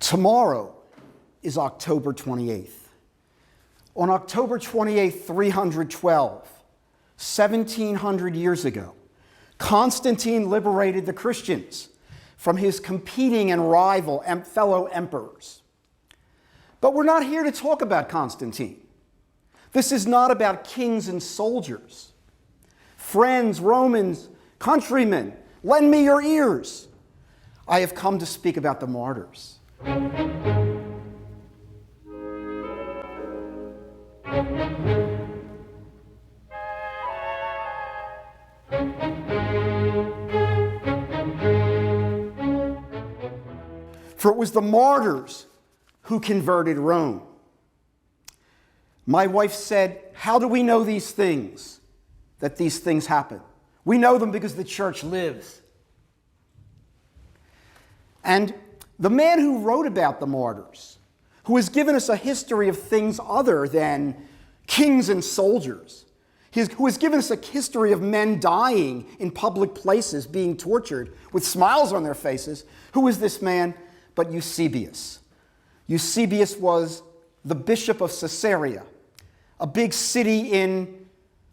Tomorrow is October 28th. On October 28th, 312, 1700 years ago, Constantine liberated the Christians from his competing and rival fellow emperors. But we're not here to talk about Constantine. This is not about kings and soldiers. Friends, Romans, countrymen, lend me your ears. I have come to speak about the martyrs. For it was the martyrs who converted Rome. My wife said, how do we know these things, that these things happen? We know them because the church lives. And the man who wrote about the martyrs, who has given us a history of things other than kings and soldiers, who has given us a history of men dying in public places, being tortured with smiles on their faces, who is this man but Eusebius? Eusebius was the bishop of Caesarea, a big city in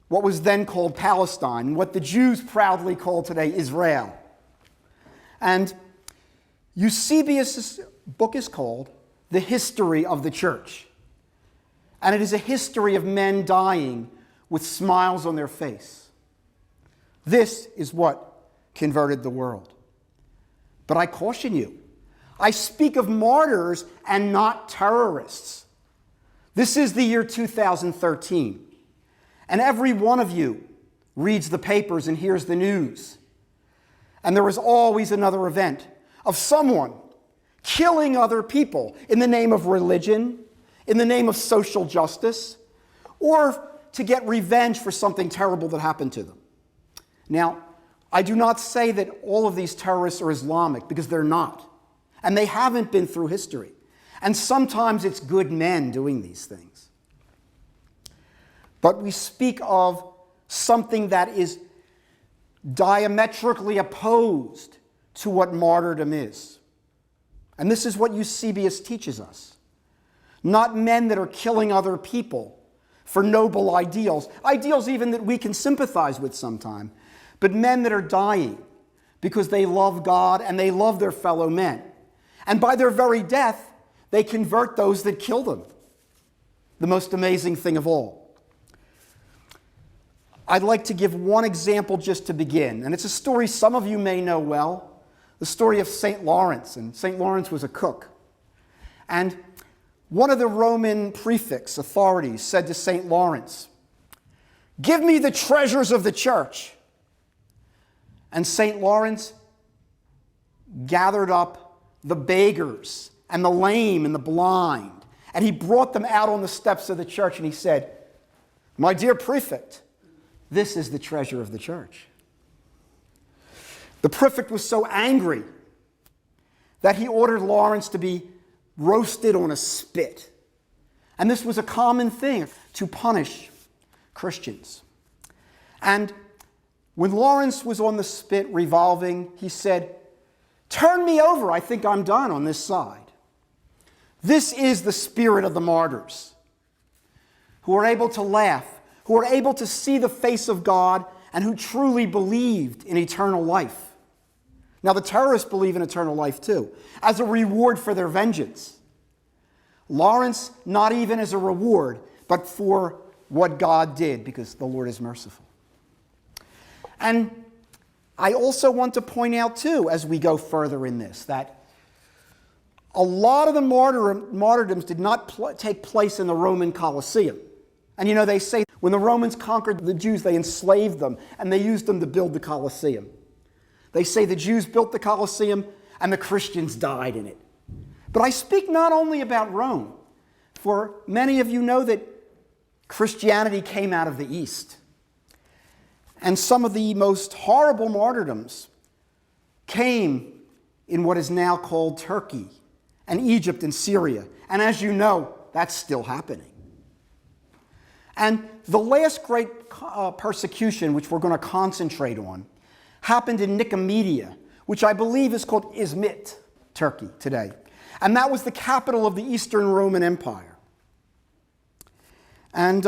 what was then called Palestine, what the Jews proudly call today Israel. And Eusebius' book is called The History of the Church. And it is a history of men dying with smiles on their face. This is what converted the world. But I caution you, I speak of martyrs and not terrorists. This is the year 2013, and every one of you reads the papers and hears the news. And there is always another event of someone killing other people in the name of religion, in the name of social justice, or to get revenge for something terrible that happened to them. Now, I do not say that all of these terrorists are Islamic, because they're not. And they haven't been through history. And sometimes it's good men doing these things. But we speak of something that is diametrically opposed to what martyrdom is. And this is what Eusebius teaches us. Not men that are killing other people for noble ideals, ideals even that we can sympathize with sometime, but men that are dying because they love God and they love their fellow men. And by their very death, they convert those that kill them. The most amazing thing of all. I'd like to give one example just to begin, and it's a story some of you may know well, the story of St. Lawrence. And St. Lawrence was a cook. And one of the Roman prefects, authorities, said to St. Lawrence, "Give me the treasures of the church." And St. Lawrence gathered up the beggars and the lame and the blind, and he brought them out on the steps of the church, and he said, "My dear prefect, this is the treasure of the church." The prefect was so angry that he ordered Lawrence to be roasted on a spit. And this was a common thing to punish Christians. And when Lawrence was on the spit revolving, he said, "Turn me over, I think I'm done on this side." This is the spirit of the martyrs, who are able to laugh, who are able to see the face of God, and who truly believed in eternal life. Now, the terrorists believe in eternal life too, as a reward for their vengeance. Lawrence, not even as a reward, but for what God did, because the Lord is merciful. And I also want to point out too, as we go further in this, that a lot of the martyrdoms did not take place in the Roman Colosseum. And you know, they say when the Romans conquered the Jews, they enslaved them, and they used them to build the Colosseum. They say the Jews built the Colosseum, and the Christians died in it. But I speak not only about Rome, for many of you know that Christianity came out of the East. And some of the most horrible martyrdoms came in what is now called Turkey and Egypt and Syria. And as you know, that's still happening. And the last great persecution, which we're going to concentrate on, happened in Nicomedia, which I believe is called Izmit, Turkey, today. And that was the capital of the Eastern Roman Empire. And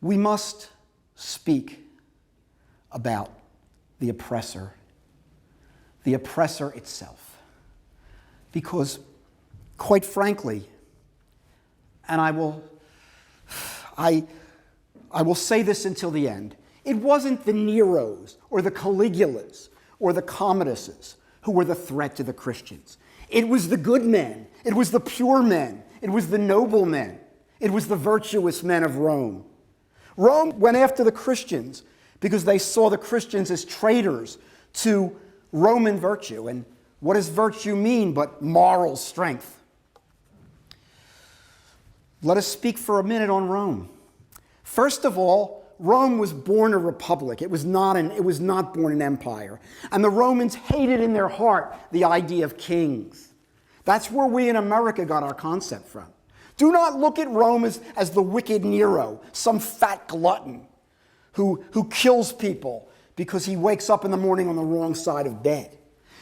we must speak about the oppressor itself. Because, quite frankly, and I will say this until the end, it wasn't the Neros or the Caligulas or the Commoduses who were the threat to the Christians. It was the good men. It was the pure men. It was the noble men. It was the virtuous men of Rome. Rome went after the Christians because they saw the Christians as traitors to Roman virtue. And what does virtue mean but moral strength? Let us speak for a minute on Rome. First of all, Rome was born a republic. It was not born an empire. And the Romans hated in their heart the idea of kings. That's where we in America got our concept from. Do not look at Rome as the wicked Nero, some fat glutton who kills people because he wakes up in the morning on the wrong side of bed.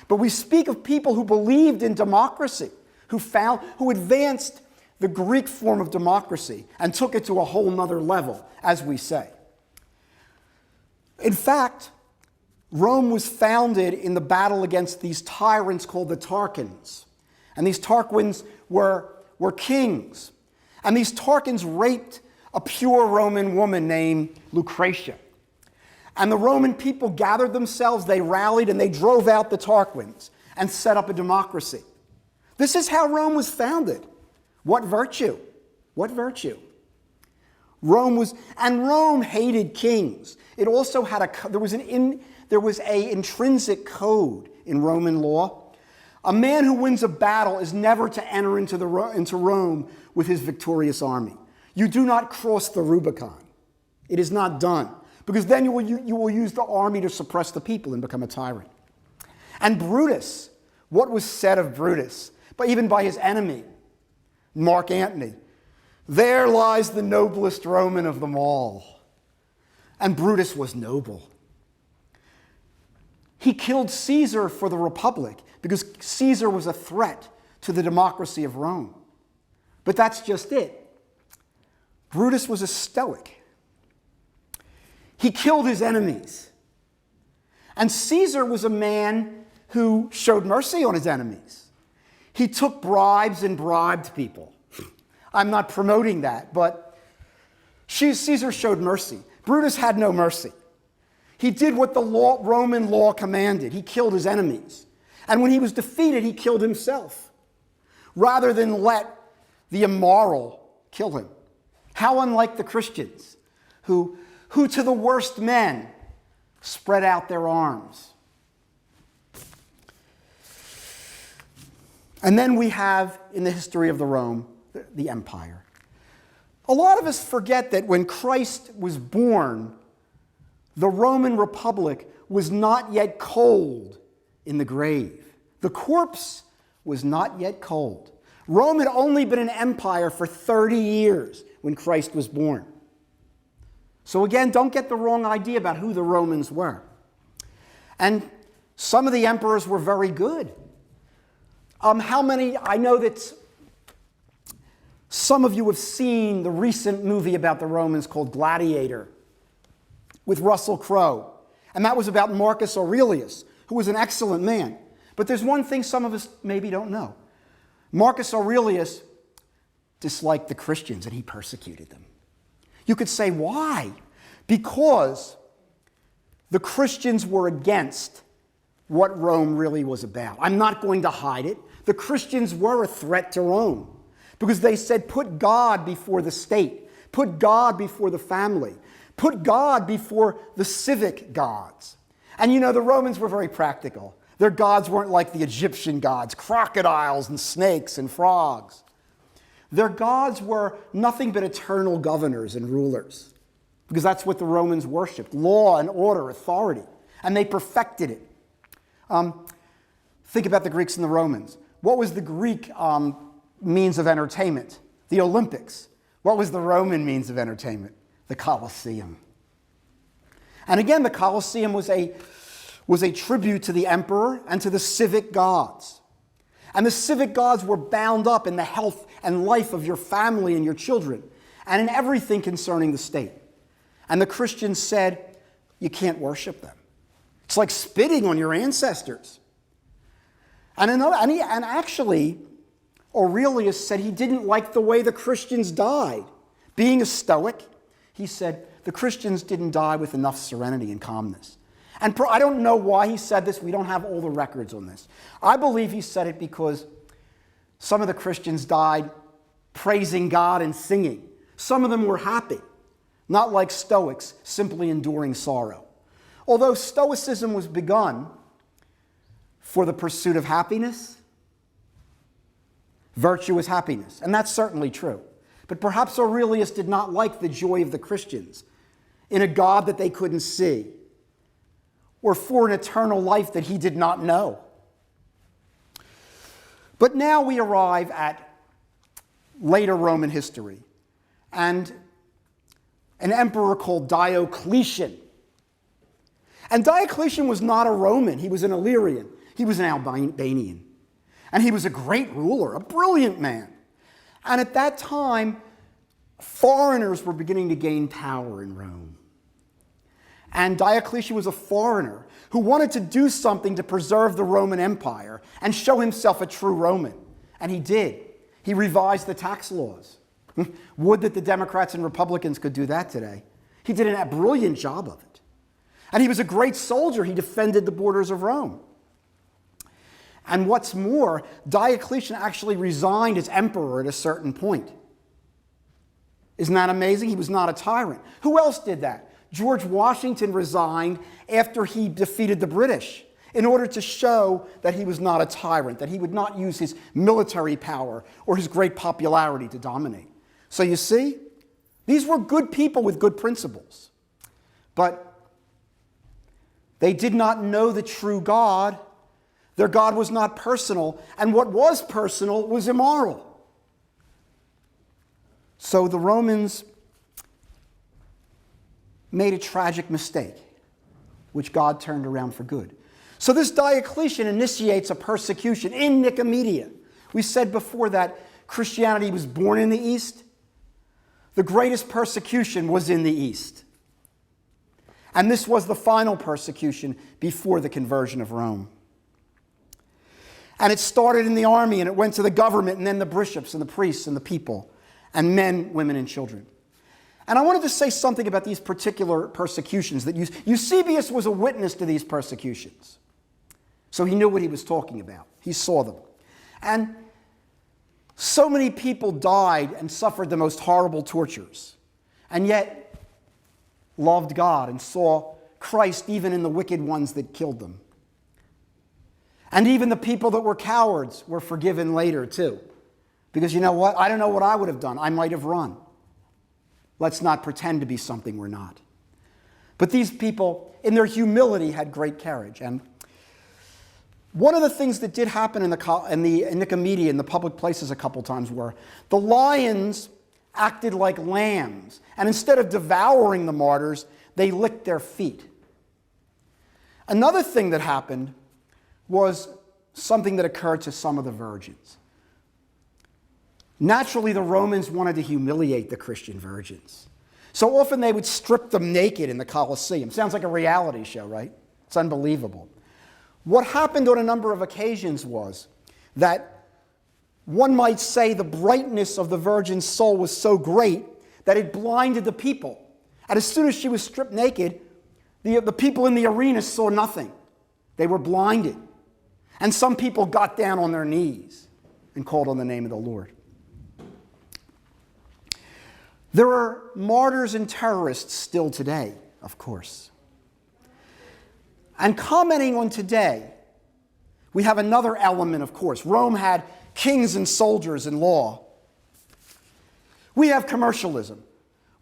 But we speak of people who believed in democracy, who advanced the Greek form of democracy and took it to a whole nother level, as we say. In fact, Rome was founded in the battle against these tyrants called the Tarquins. And these Tarquins were kings. And these Tarquins raped a pure Roman woman named Lucretia. And the Roman people gathered themselves, they rallied, and they drove out the Tarquins and set up a democracy. This is how Rome was founded. What virtue? What virtue? Rome hated kings. It also had there was an intrinsic code in Roman law. A man who wins a battle is never to enter into Rome with his victorious army. You do not cross the Rubicon. It is not done, because then you will use the army to suppress the people and become a tyrant. And Brutus, what was said of Brutus, but even by his enemy, Mark Antony, there lies the noblest Roman of them all. And Brutus was noble. He killed Caesar for the Republic because Caesar was a threat to the democracy of Rome. But that's just it. Brutus was a stoic. He killed his enemies. And Caesar was a man who showed mercy on his enemies. He took bribes and bribed people. I'm not promoting that, but Caesar showed mercy. Brutus had no mercy. He did what the Roman law commanded. He killed his enemies. And when he was defeated, he killed himself, rather than let the immoral kill him. How unlike the Christians, who to the worst men spread out their arms. And then we have, in the history of the empire. A lot of us forget that when Christ was born, the Roman Republic was not yet cold in the grave. The corpse was not yet cold. Rome had only been an empire for 30 years when Christ was born. So again, don't get the wrong idea about who the Romans were. And some of the emperors were very good. I know that some of you have seen the recent movie about the Romans called Gladiator with Russell Crowe. And that was about Marcus Aurelius, who was an excellent man. But there's one thing some of us maybe don't know. Marcus Aurelius disliked the Christians and he persecuted them. You could say, why? Because the Christians were against what Rome really was about. I'm not going to hide it. The Christians were a threat to Rome because they said, put God before the state, put God before the family, put God before the civic gods. And you know, the Romans were very practical. Their gods weren't like the Egyptian gods, crocodiles and snakes and frogs. Their gods were nothing but eternal governors and rulers, because that's what the Romans worshipped, law and order, authority, and they perfected it. Think about the Greeks and the Romans. What was the Greek means of entertainment? The Olympics. What was the Roman means of entertainment? The Colosseum. And again, the Colosseum was a tribute to the emperor and to the civic gods. And the civic gods were bound up in the health and life of your family and your children, and in everything concerning the state. And the Christians said, you can't worship them. It's like spitting on your ancestors. And actually, Aurelius said he didn't like the way the Christians died. Being a Stoic, he said the Christians didn't die with enough serenity and calmness. And I don't know why he said this. We don't have all the records on this. I believe he said it because some of the Christians died praising God and singing. Some of them were happy, not like Stoics, simply enduring sorrow. Although Stoicism was begun for the pursuit of happiness, virtue is happiness, and that's certainly true. But perhaps Aurelius did not like the joy of the Christians in a God that they couldn't see, or for an eternal life that he did not know. But now we arrive at later Roman history, and an emperor called Diocletian. And Diocletian was not a Roman, he was an Illyrian. He was an Albanian. And he was a great ruler, a brilliant man. And at that time, foreigners were beginning to gain power in Rome. And Diocletian was a foreigner who wanted to do something to preserve the Roman Empire and show himself a true Roman. And he did. He revised the tax laws. Would that the Democrats and Republicans could do that today. He did a brilliant job of it. And he was a great soldier. He defended the borders of Rome. And what's more, Diocletian actually resigned as emperor at a certain point. Isn't that amazing? He was not a tyrant. Who else did that? George Washington resigned after he defeated the British in order to show that he was not a tyrant, that he would not use his military power or his great popularity to dominate. So you see, these were good people with good principles. But they did not know the true God. Their God was not personal, and what was personal was immoral. So the Romans made a tragic mistake, which God turned around for good. So this Diocletian initiates a persecution in Nicomedia. We said before that Christianity was born in the East. The greatest persecution was in the East. And this was the final persecution before the conversion of Rome. And it started in the army, and it went to the government, and then the bishops and the priests and the people, and men, women, and children. And I wanted to say something about these particular persecutions. That Eusebius was a witness to these persecutions. So he knew what he was talking about. He saw them. And so many people died and suffered the most horrible tortures, and yet loved God and saw Christ even in the wicked ones that killed them. And even the people that were cowards were forgiven later too. Because you know what? I don't know what I would have done. I might have run. Let's not pretend to be something we're not. But these people, in their humility, had great courage. And one of the things that did happen in Nicomedia, in the public places a couple times, were the lions acted like lambs. And instead of devouring the martyrs, they licked their feet. Another thing that happened was something that occurred to some of the virgins. Naturally, the Romans wanted to humiliate the Christian virgins. So often they would strip them naked in the Colosseum. Sounds like a reality show, right? It's unbelievable. What happened on a number of occasions was that one might say the brightness of the virgin's soul was so great that it blinded the people. And as soon as she was stripped naked, the people in the arena saw nothing. They were blinded. And some people got down on their knees and called on the name of the Lord. There are martyrs and terrorists still today, of course. And commenting on today, we have another element, of course. Rome had kings and soldiers and law. We have commercialism.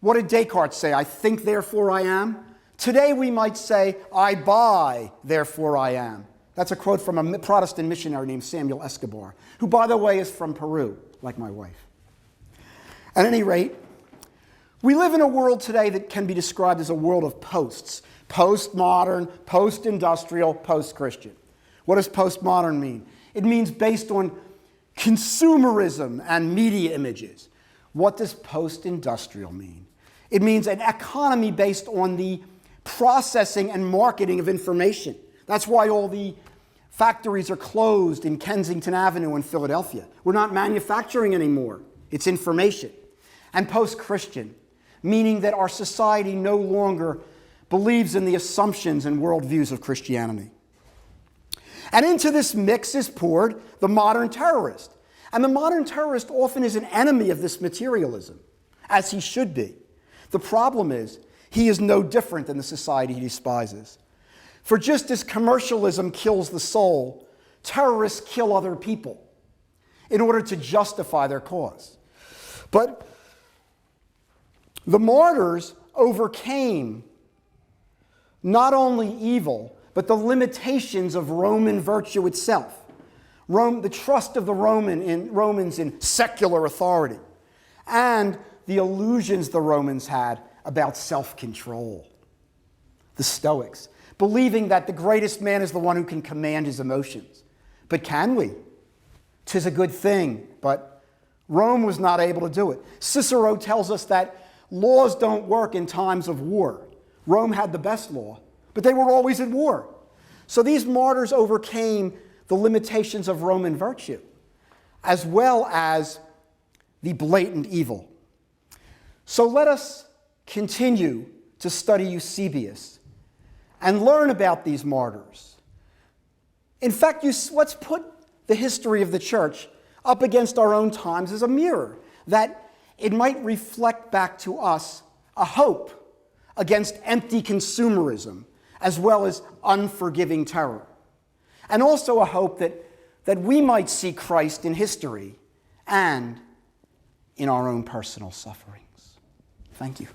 What did Descartes say? I think, therefore I am. Today we might say, I buy, therefore I am. That's a quote from a Protestant missionary named Samuel Escobar, who, by the way, is from Peru, like my wife. At any rate, we live in a world today that can be described as a world of posts. Postmodern, post-industrial, post-Christian. What does postmodern mean? It means based on consumerism and media images. What does post-industrial mean? It means an economy based on the processing and marketing of information. That's why all the factories are closed in Kensington Avenue in Philadelphia. We're not manufacturing anymore. It's information. And post-Christian, meaning that our society no longer believes in the assumptions and worldviews of Christianity. And into this mix is poured the modern terrorist. And the modern terrorist often is an enemy of this materialism, as he should be. The problem is, he is no different than the society he despises. For just as commercialism kills the soul, terrorists kill other people in order to justify their cause. But the martyrs overcame not only evil, but the limitations of Roman virtue itself. The trust of the Romans in secular authority, and the illusions the Romans had about self-control. The Stoics, believing that the greatest man is the one who can command his emotions. But can we? 'Tis a good thing, but Rome was not able to do it. Cicero tells us that laws don't work in times of war. Rome had the best law, but they were always at war. So these martyrs overcame the limitations of Roman virtue, as well as the blatant evil. So let us continue to study Eusebius and learn about these martyrs. In fact, let's put the history of the church up against our own times as a mirror, that it might reflect back to us a hope against empty consumerism, as well as unforgiving terror. And also a hope that we might see Christ in history and in our own personal sufferings. Thank you.